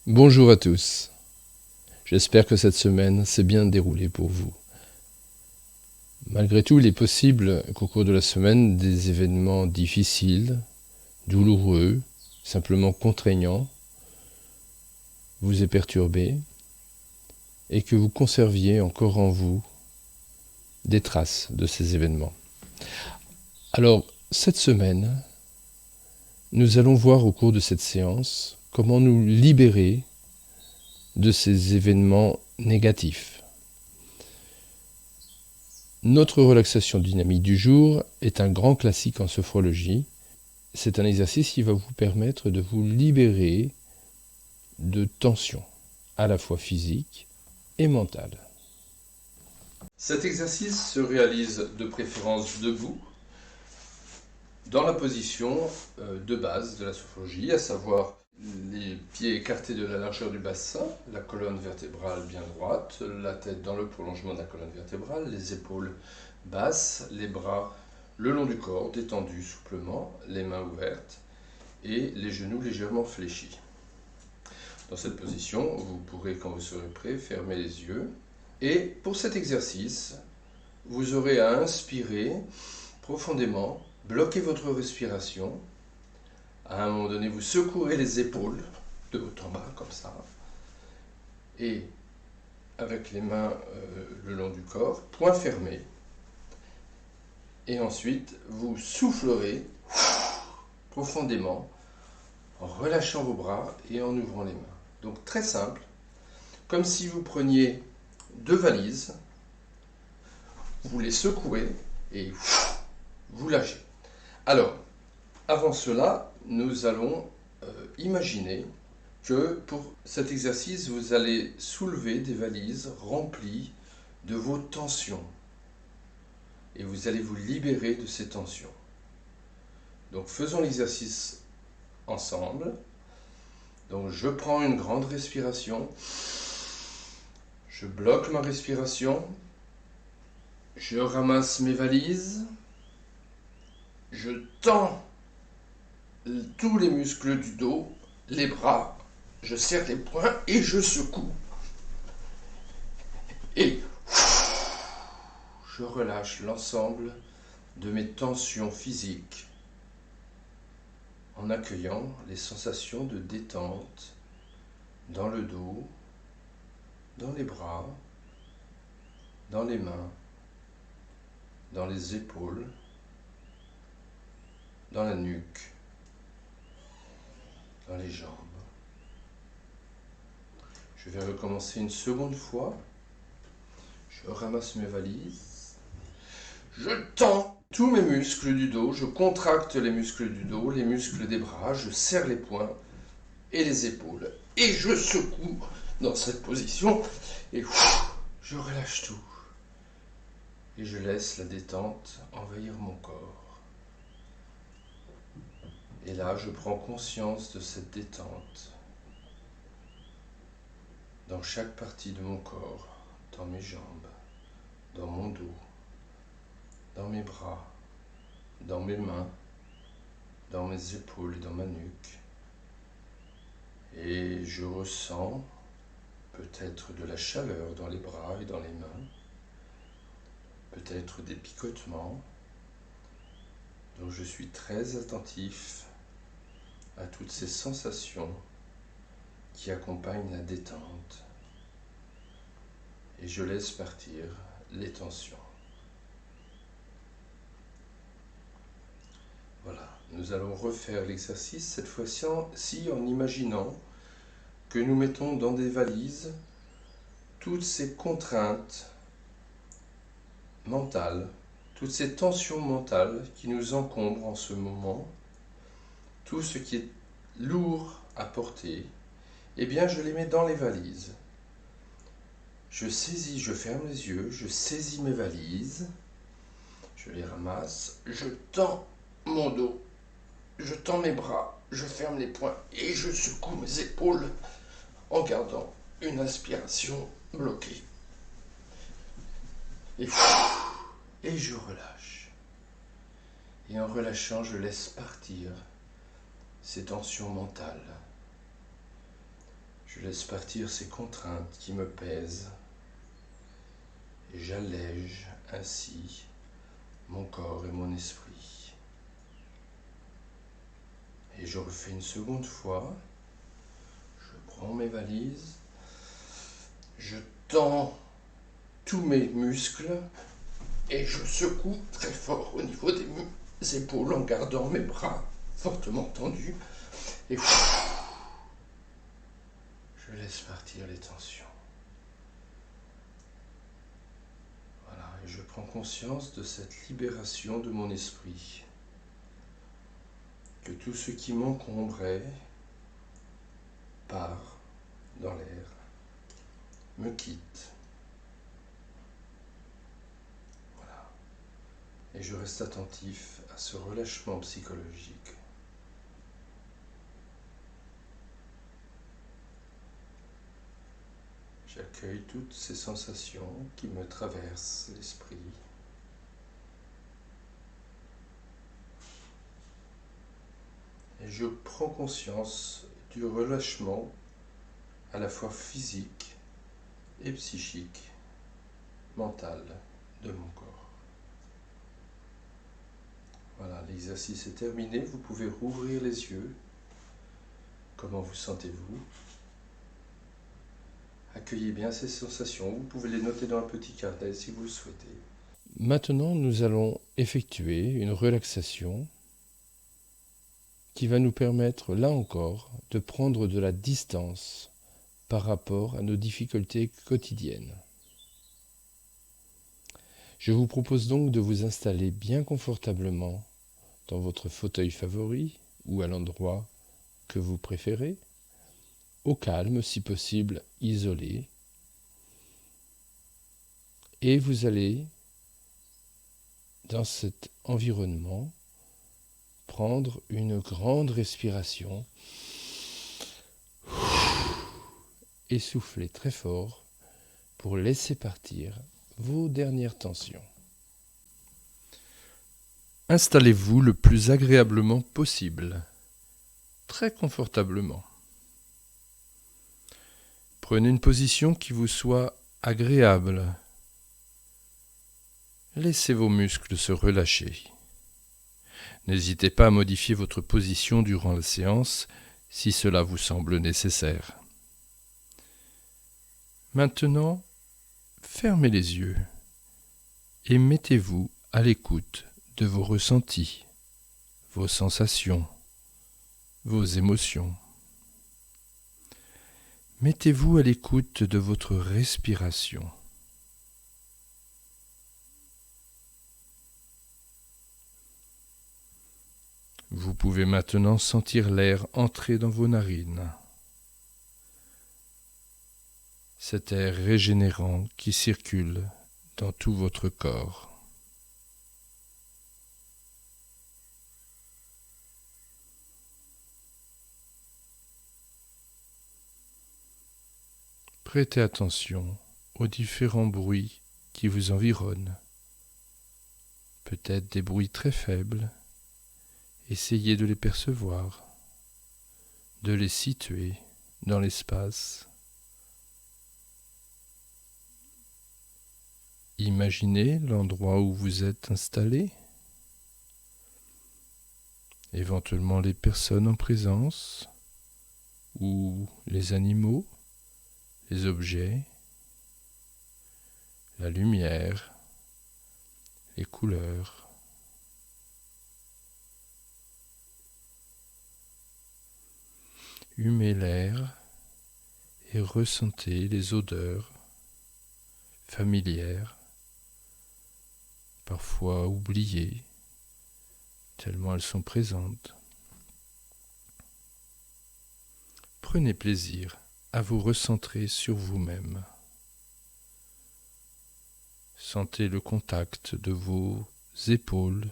Bonjour à tous. J'espère que cette semaine s'est bien déroulée pour vous. Malgré tout, il est possible qu'au cours de la semaine, des événements difficiles, douloureux, simplement contraignants, vous aient perturbé et que vous conserviez encore en vous des traces de ces événements. Alors, cette semaine, nous allons voir au cours de cette séance comment nous libérer de ces événements négatifs. Notre relaxation dynamique du jour est un grand classique en sophrologie. C'est un exercice qui va vous permettre de vous libérer de tensions, à la fois physiques et mentales. Cet exercice se réalise de préférence debout, dans la position de base de la sophrologie, à savoir les pieds écartés de la largeur du bassin, la colonne vertébrale bien droite, la tête dans le prolongement de la colonne vertébrale, les épaules basses, les bras le long du corps, détendus souplement, les mains ouvertes et les genoux légèrement fléchis. Dans cette position, vous pourrez, quand vous serez prêt, fermer les yeux. Et pour cet exercice, vous aurez à inspirer profondément, bloquer votre respiration. À un moment donné, vous secouez les épaules de haut en bas, comme ça. Et avec les mains le long du corps, poings fermés. Et ensuite, vous soufflerez profondément en relâchant vos bras et en ouvrant les mains. Donc très simple, comme si vous preniez deux valises, vous les secouez et vous lâchez. Alors, avant cela, nous allons imaginer que pour cet exercice, vous allez soulever des valises remplies de vos tensions. Et vous allez vous libérer de ces tensions. Donc faisons l'exercice ensemble. Donc je prends une grande respiration. Je bloque ma respiration. Je ramasse mes valises. Je tends tous les muscles du dos, les bras. Je serre les poings et je secoue. Et je relâche l'ensemble de mes tensions physiques en accueillant les sensations de détente dans le dos, dans les bras, dans les mains, dans les épaules, dans la nuque, dans les jambes. Je vais recommencer une seconde fois. Je ramasse mes valises. Je tends tous mes muscles du dos. Je contracte les muscles du dos, les muscles des bras. Je serre les poings et les épaules. Et je secoue dans cette position. Et je relâche tout. Et je laisse la détente envahir mon corps. Et là, je prends conscience de cette détente dans chaque partie de mon corps, dans mes jambes, dans mon dos, dans mes bras, dans mes mains, dans mes épaules et dans ma nuque. Et je ressens peut-être de la chaleur dans les bras et dans les mains, peut-être des picotements. Donc je suis très attentif à toutes ces sensations qui accompagnent la détente. Et je laisse partir les tensions. Voilà, nous allons refaire l'exercice, cette fois-ci en imaginant que nous mettons dans des valises toutes ces contraintes mentales, toutes ces tensions mentales qui nous encombrent en ce moment, tout ce qui est lourd à porter, eh bien je les mets dans les valises. Je ferme les yeux, je saisis mes valises, je les ramasse, je tends mon dos, je tends mes bras, je ferme les poings et je secoue mes épaules en gardant une inspiration bloquée. Et je relâche. Et en relâchant, je laisse partir ces tensions mentales. Je laisse partir ces contraintes qui me pèsent et j'allège ainsi mon corps et mon esprit. Et je refais une seconde fois. Je prends mes valises, je tends tous mes muscles et je secoue très fort au niveau des épaules en gardant mes bras fortement tendus. Et je laisse partir les tensions. Voilà, et je prends conscience de cette libération de mon esprit. Que tout ce qui m'encombrait part dans l'air, me quitte. Voilà. Et je reste attentif à ce relâchement psychologique. J'accueille toutes ces sensations qui me traversent l'esprit. Et je prends conscience du relâchement à la fois physique et psychique, mental de mon corps. Voilà, l'exercice est terminé. Vous pouvez rouvrir les yeux. Comment vous sentez-vous ? Accueillez bien ces sensations. Vous pouvez les noter dans un petit carnet si vous le souhaitez. Maintenant, nous allons effectuer une relaxation qui va nous permettre, là encore, de prendre de la distance par rapport à nos difficultés quotidiennes. Je vous propose donc de vous installer bien confortablement dans votre fauteuil favori ou à l'endroit que vous préférez, au calme si possible, isolé. Et vous allez, dans cet environnement, prendre une grande respiration et souffler très fort pour laisser partir vos dernières tensions. Installez-vous le plus agréablement possible, très confortablement. Prenez une position qui vous soit agréable. Laissez vos muscles se relâcher. N'hésitez pas à modifier votre position durant la séance si cela vous semble nécessaire. Maintenant, fermez les yeux et mettez-vous à l'écoute de vos ressentis, vos sensations, vos émotions. Mettez-vous à l'écoute de votre respiration. Vous pouvez maintenant sentir l'air entrer dans vos narines. Cet air régénérant qui circule dans tout votre corps. Prêtez attention aux différents bruits qui vous environnent. Peut-être des bruits très faibles. Essayez de les percevoir, de les situer dans l'espace. Imaginez l'endroit où vous êtes installé, éventuellement les personnes en présence, ou les animaux, les objets, la lumière, les couleurs. Humez l'air et ressentez les odeurs familières, parfois oubliées, tellement elles sont présentes. Prenez plaisir à vous recentrer sur vous-même. Sentez le contact de vos épaules,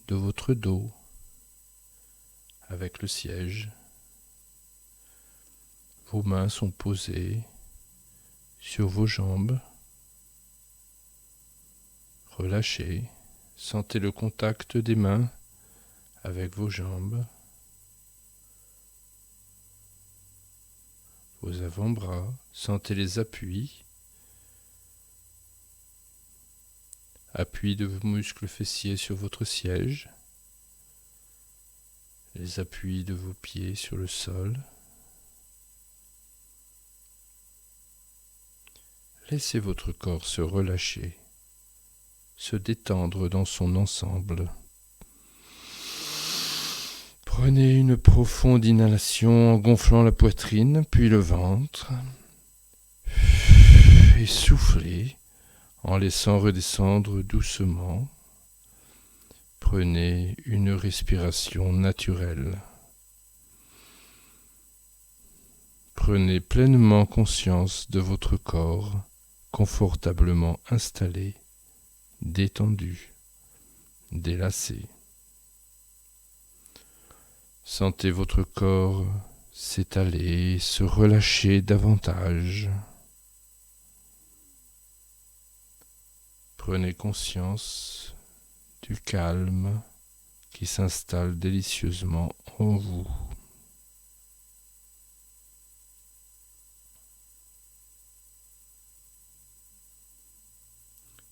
de votre dos, avec le siège. Vos mains sont posées sur vos jambes. Relâchez, sentez le contact des mains avec vos jambes. vos avant-bras, sentez les appuis, appui de vos muscles fessiers sur votre siège, les appuis de vos pieds sur le sol. Laissez votre corps se relâcher, se détendre dans son ensemble. Prenez une profonde inhalation en gonflant la poitrine, puis le ventre, et soufflez en laissant redescendre doucement. Prenez une respiration naturelle. Prenez pleinement conscience de votre corps confortablement installé, détendu, délassé. Sentez votre corps s'étaler, se relâcher davantage. Prenez conscience du calme qui s'installe délicieusement en vous.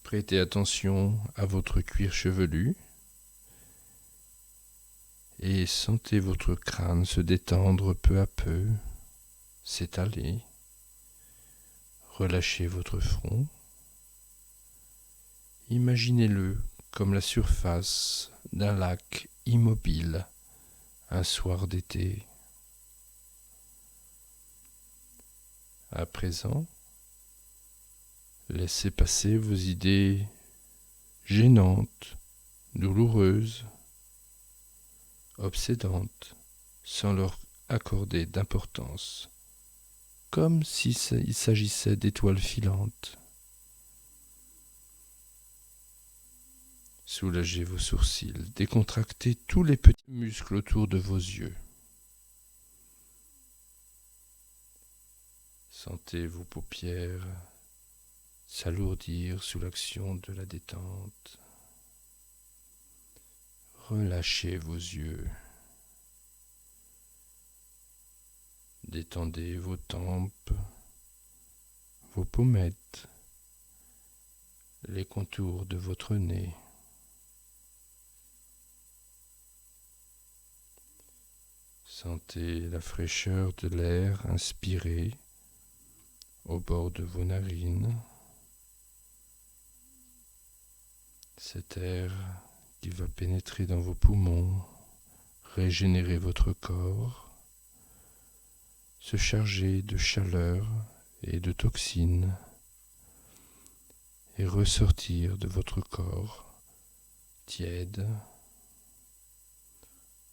Prêtez attention à votre cuir chevelu et sentez votre crâne se détendre peu à peu, s'étaler. Relâchez votre front. Imaginez-le comme la surface d'un lac immobile un soir d'été. À présent, laissez passer vos idées gênantes, douloureuses, obsédantes, sans leur accorder d'importance, comme s'il s'agissait d'étoiles filantes. Soulagez vos sourcils, décontractez tous les petits muscles autour de vos yeux. Sentez vos paupières s'alourdir sous l'action de la détente. Relâchez vos yeux. Détendez vos tempes, vos pommettes, les contours de votre nez. Sentez la fraîcheur de l'air inspiré au bord de vos narines. Cet air qui va pénétrer dans vos poumons, régénérer votre corps, se charger de chaleur et de toxines et ressortir de votre corps tiède.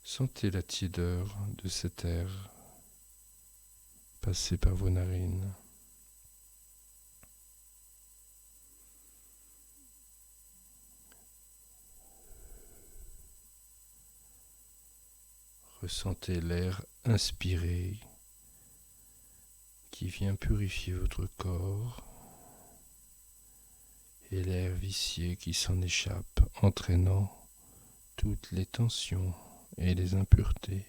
Sentez la tiédeur de cet air passer par vos narines. Ressentez l'air inspiré qui vient purifier votre corps et l'air vicié qui s'en échappe, entraînant toutes les tensions et les impuretés.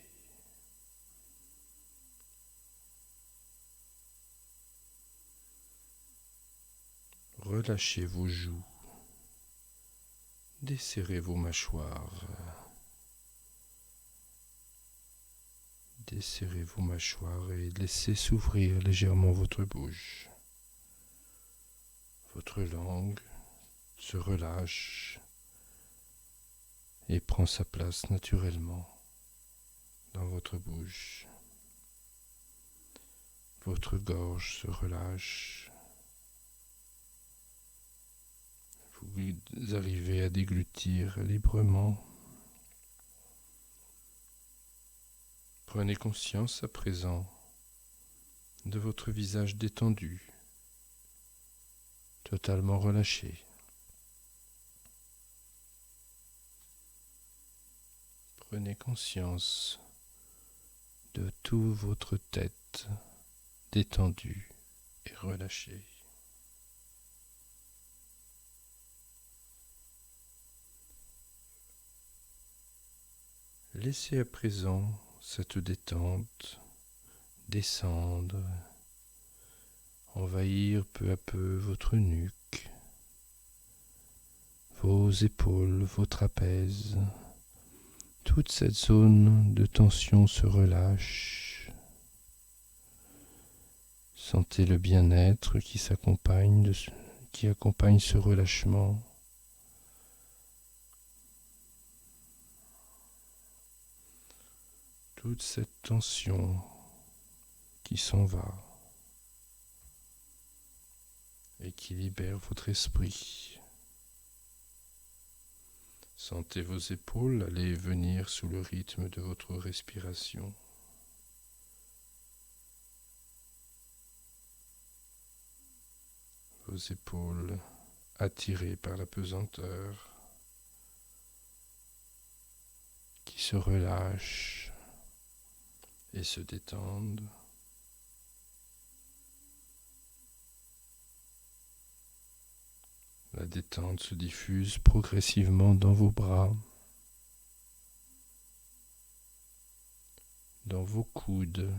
Relâchez vos joues, desserrez vos mâchoires. Desserrez vos mâchoires et laissez s'ouvrir légèrement votre bouche. Votre langue se relâche et prend sa place naturellement dans votre bouche. Votre gorge se relâche. Vous arrivez à déglutir librement. Prenez conscience à présent de votre visage détendu, totalement relâché. Prenez conscience de toute votre tête détendue et relâchée. Laissez à présent cette détente descendre envahir peu à peu votre nuque, vos épaules, vos trapèzes. Toute cette zone de tension se relâche. Sentez le bien-être qui accompagne ce relâchement. Toute cette tension qui s'en va et qui libère votre esprit. Sentez vos épaules aller et venir sous le rythme de votre respiration. Vos épaules attirées par la pesanteur qui se relâchent et se détendent. La détente se diffuse progressivement dans vos bras, dans vos coudes,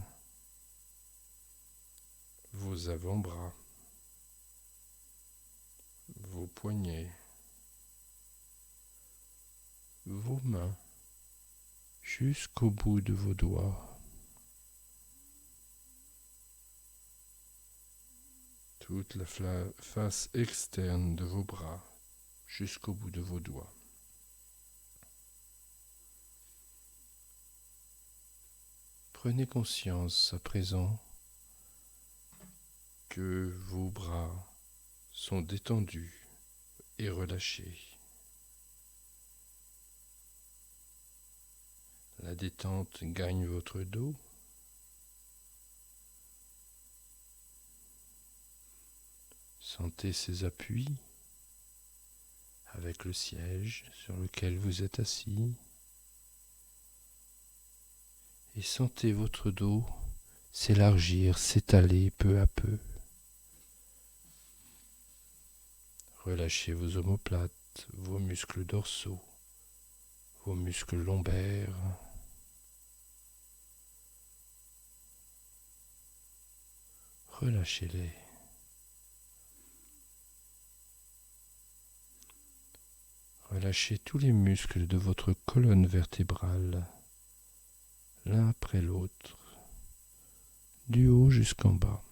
vos avant-bras, vos poignets, vos mains, jusqu'au bout de vos doigts. Toute la face externe de vos bras jusqu'au bout de vos doigts. Prenez conscience à présent que vos bras sont détendus et relâchés. La détente gagne votre dos. Sentez ces appuis avec le siège sur lequel vous êtes assis et sentez votre dos s'élargir, s'étaler peu à peu. Relâchez vos omoplates, vos muscles dorsaux, vos muscles lombaires. Relâchez-les. Relâchez tous les muscles de votre colonne vertébrale, l'un après l'autre, du haut jusqu'en bas.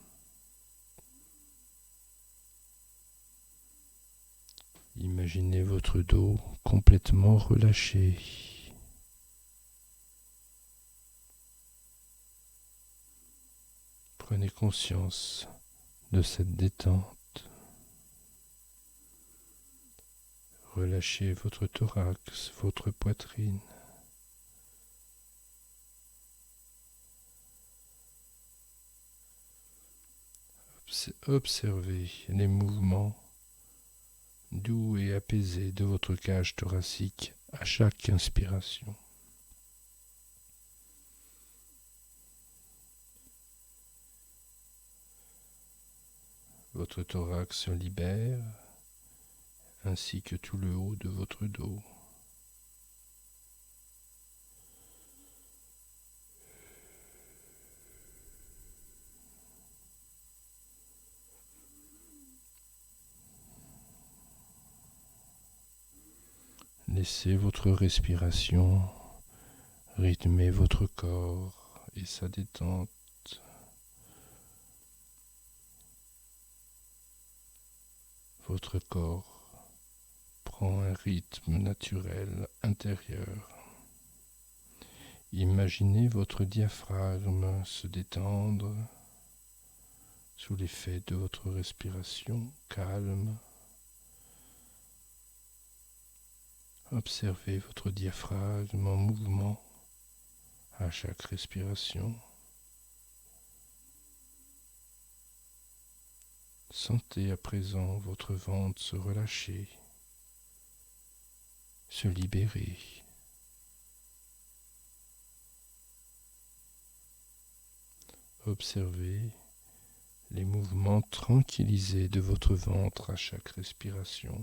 Imaginez votre dos complètement relâché. Prenez conscience de cette détente. Relâchez votre thorax, votre poitrine. Observez les mouvements doux et apaisés de votre cage thoracique à chaque inspiration. Votre thorax se libère, ainsi que tout le haut de votre dos. Laissez votre respiration rythmer votre corps et sa détente. Votre corps prend un rythme naturel intérieur. Imaginez votre diaphragme se détendre sous l'effet de votre respiration calme. Observez votre diaphragme en mouvement à chaque respiration. Sentez à présent votre ventre se relâcher, se libérer. Observez les mouvements tranquillisés de votre ventre à chaque respiration.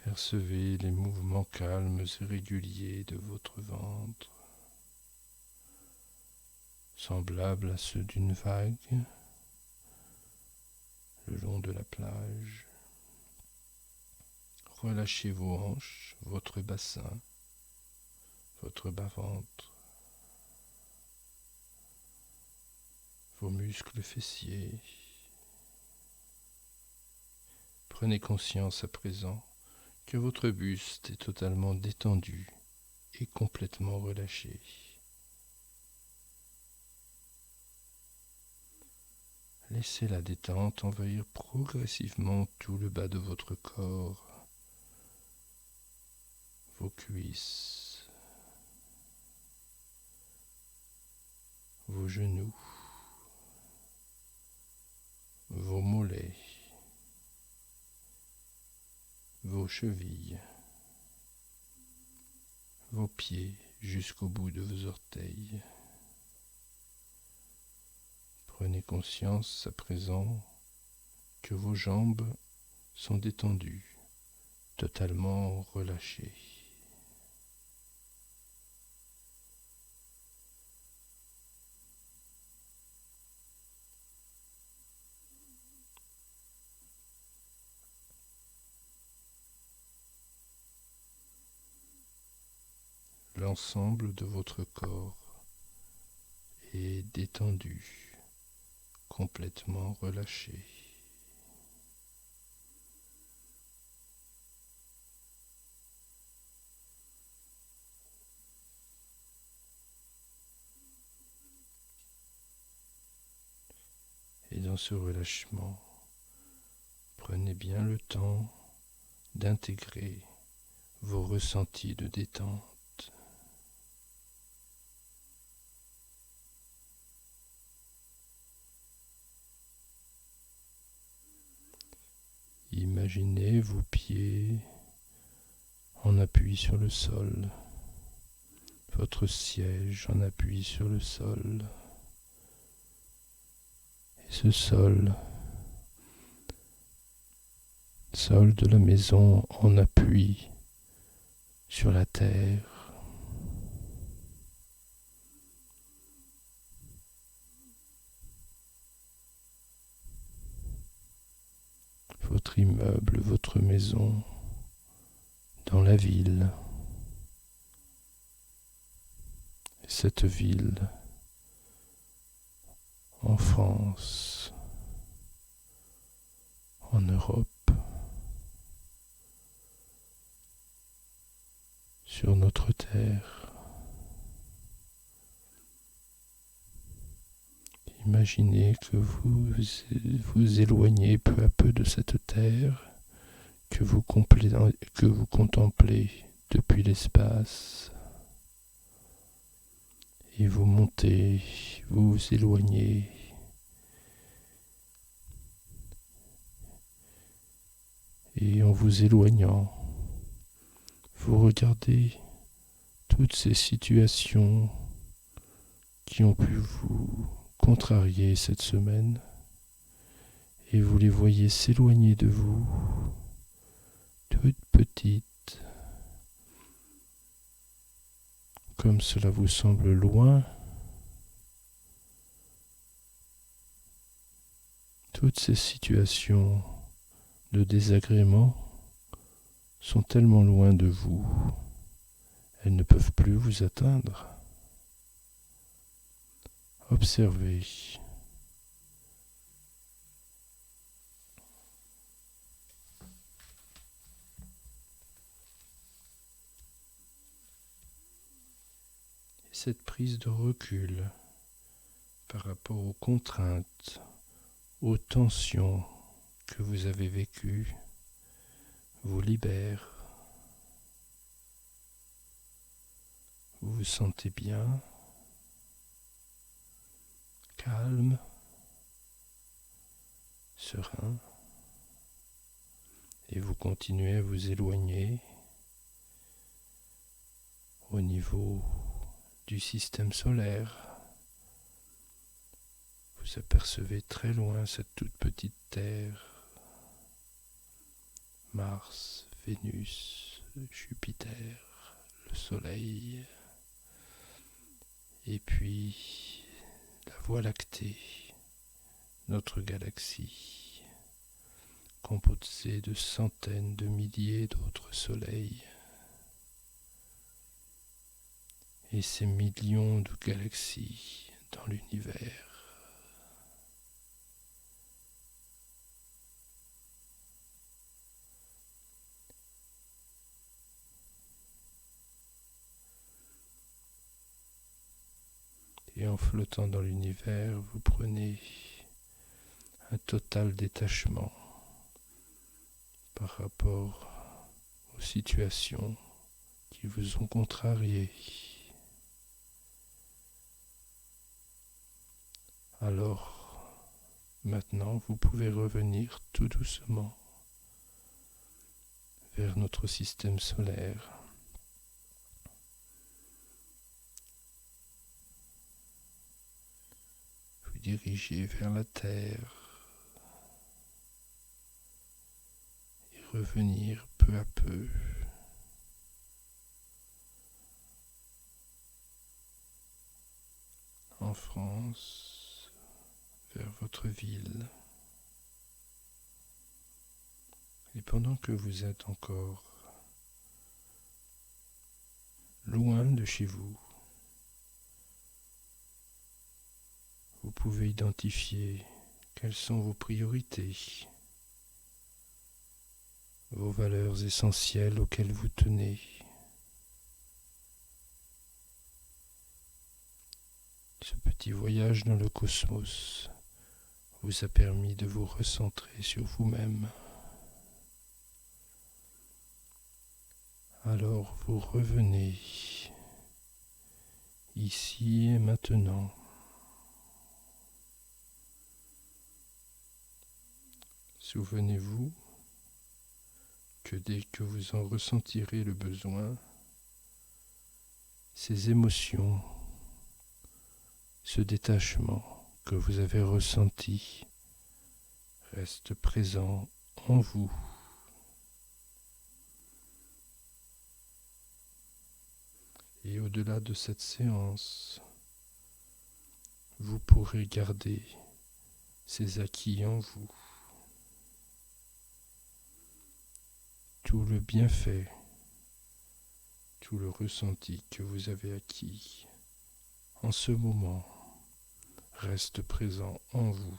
Percevez les mouvements calmes et réguliers de votre ventre, semblables à ceux d'une vague le long de la plage. Relâchez vos hanches, votre bassin, votre bas-ventre, vos muscles fessiers. Prenez conscience à présent que votre buste est totalement détendu et complètement relâché. Laissez la détente envahir progressivement tout le bas de votre corps, vos cuisses, vos genoux, vos mollets, vos chevilles, vos pieds jusqu'au bout de vos orteils. Prenez conscience à présent que vos jambes sont détendues, totalement relâchées. L'ensemble de votre corps est détendu, complètement relâché. Et dans ce relâchement, prenez bien le temps d'intégrer vos ressentis de détente. Imaginez vos pieds en appui sur le sol, votre siège en appui sur le sol, et ce sol de la maison en appui sur la terre. Votre immeuble, votre maison dans la ville. Et cette ville en France, en Europe, sur notre terre. Imaginez que vous vous éloignez peu à peu de cette terre que vous contemplez depuis l'espace. Et vous montez, vous vous éloignez. Et en vous éloignant, vous regardez toutes ces situations qui ont pu vous contrarier cette semaine et vous les voyez s'éloigner de vous, toutes petites, comme cela vous semble loin. Toutes ces situations de désagrément sont tellement loin de vous, elles ne peuvent plus vous atteindre. Observez. Cette prise de recul par rapport aux contraintes, aux tensions que vous avez vécues vous libère. Vous vous sentez bien, calme, serein, et vous continuez à vous éloigner au niveau du système solaire. Vous apercevez très loin cette toute petite Terre, Mars, Vénus, Jupiter, le Soleil, et puis la Voie lactée, notre galaxie, composée de centaines de milliers d'autres soleils, et ces millions de galaxies dans l'univers. Et en flottant dans l'univers, vous prenez un total détachement par rapport aux situations qui vous ont contrarié. Alors, maintenant, vous pouvez revenir tout doucement vers notre système solaire. Vous dirigez vers la Terre et revenir peu à peu en France, vers votre ville. Et pendant que vous êtes encore loin de chez vous, vous pouvez identifier quelles sont vos priorités, vos valeurs essentielles auxquelles vous tenez. Ce petit voyage dans le cosmos vous a permis de vous recentrer sur vous-même. Alors vous revenez ici et maintenant. Souvenez-vous que dès que vous en ressentirez le besoin, ces émotions, ce détachement que vous avez ressenti reste présent en vous. Et au-delà de cette séance, vous pourrez garder ces acquis en vous. Tout le bienfait, tout le ressenti que vous avez acquis en ce moment reste présent en vous.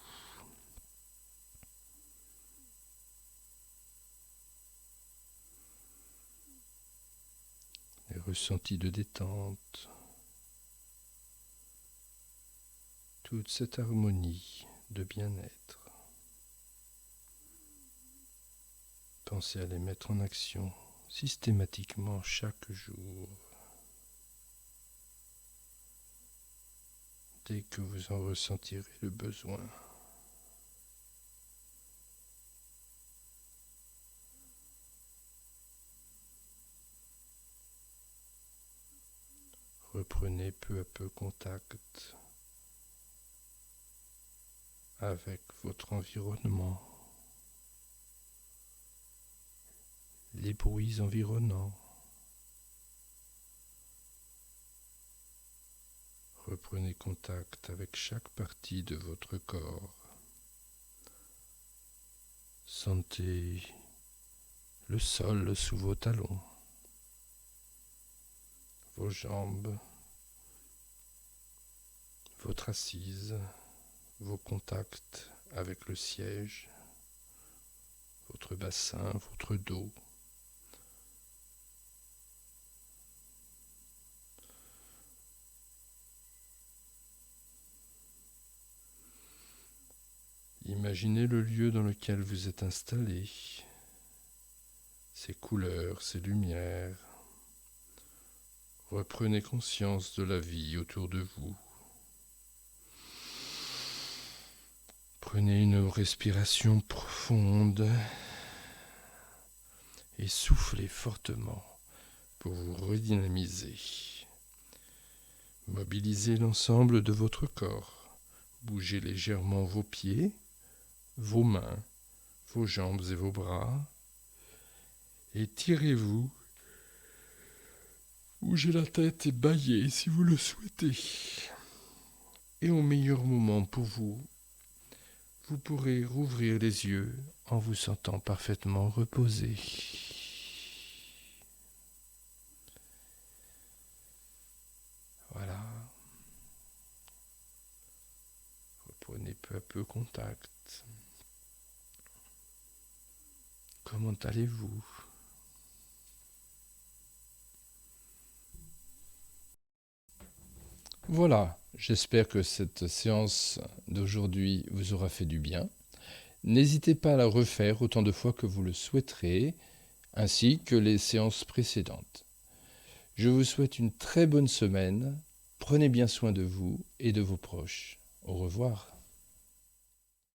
Les ressentis de détente, toute cette harmonie de bien-être. Pensez à les mettre en action systématiquement chaque jour. Dès que vous en ressentirez le besoin. Reprenez peu à peu contact avec votre environnement, les bruits environnants. Reprenez contact avec chaque partie de votre corps. Sentez le sol sous vos talons, vos jambes, votre assise, vos contacts avec le siège, votre bassin, votre dos. Imaginez le lieu dans lequel vous êtes installé, ses couleurs, ses lumières. Reprenez conscience de la vie autour de vous. Prenez une respiration profonde et soufflez fortement pour vous redynamiser. Mobilisez l'ensemble de votre corps. Bougez légèrement vos pieds, vos mains, vos jambes et vos bras. Étirez-vous. Bougez la tête et bâillez si vous le souhaitez. Et au meilleur moment pour vous, vous pourrez rouvrir les yeux en vous sentant parfaitement reposé. Voilà. Reprenez peu à peu contact. Comment allez-vous ? Voilà, j'espère que cette séance d'aujourd'hui vous aura fait du bien. N'hésitez pas à la refaire autant de fois que vous le souhaiterez, ainsi que les séances précédentes. Je vous souhaite une très bonne semaine. Prenez bien soin de vous et de vos proches. Au revoir.